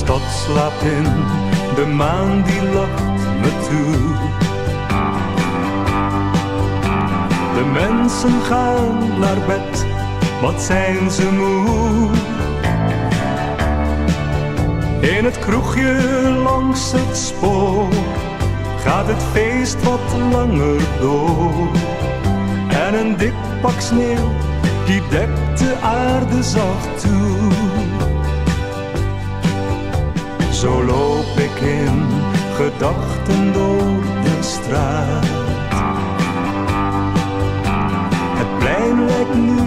stad slaapt in, de maan die lacht me toe. De mensen gaan naar bed, wat zijn ze moe. In het kroegje langs het spoor gaat het feest wat langer door. En een dik pak sneeuw, die dekt de aarde zacht toe. Zo loop ik in gedachten door de straat. Het plein lijkt nu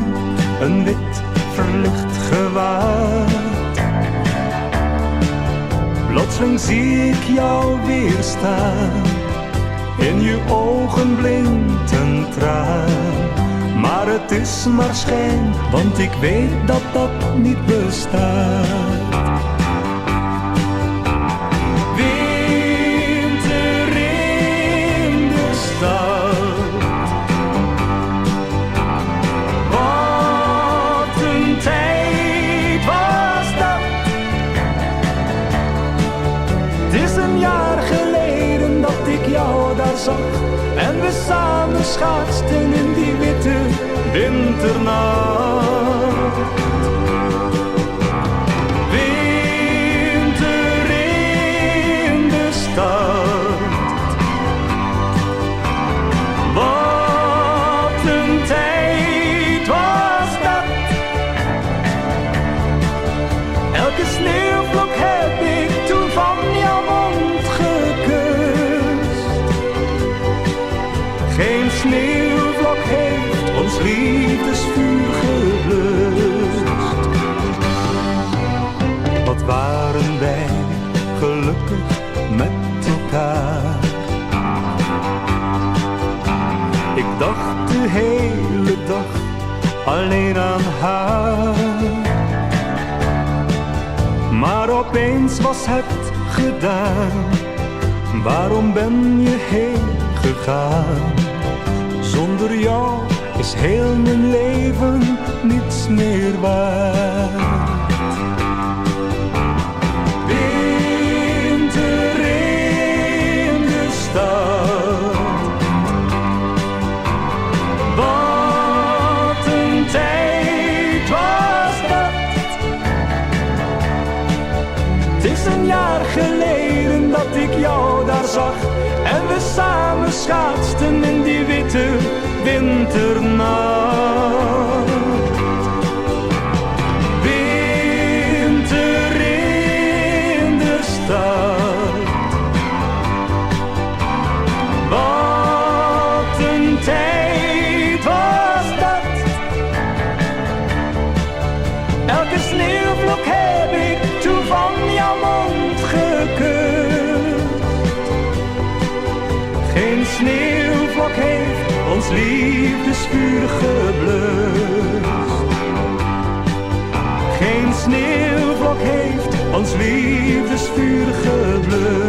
een wit verlicht gewaad. Plotseling zie ik jou weer staan. In je ogen blinkt een traan. Maar het is maar schijn, want ik weet dat dat niet bestaat. Winter in de stad. Wat een tijd was dat. Het is een jaar geleden dat ik jou daar zag. En we samen schaatsten in die witte winternacht. Winter in de stad. Wat een tijd was dat. Elke sneeuwvlok heb ik toen van jouw mond gekust. Geen sneeuwvlok heeft ons liefdesvuur geblust. Wat waren wij gelukkig met elkaar. Ik dacht de hele dag alleen aan haar. Maar opeens was het gedaan. Waarom ben je heen gegaan? Zonder jou is heel mijn leven niets meer waard. Winter in de stad. Wat een tijd was dat. Het is een jaar geleden dat ik jou daar zag. En we samen schaatsten in die witte winternacht. Winter in de stad. Wat een tijd was dat. Elke sneeuwvlok heb ik toen van jouw mond gekust. Geen sneeuwvlok heeft ons liefdesvuur geblust. Geen sneeuwvlok heeft ons liefdesvuur geblust.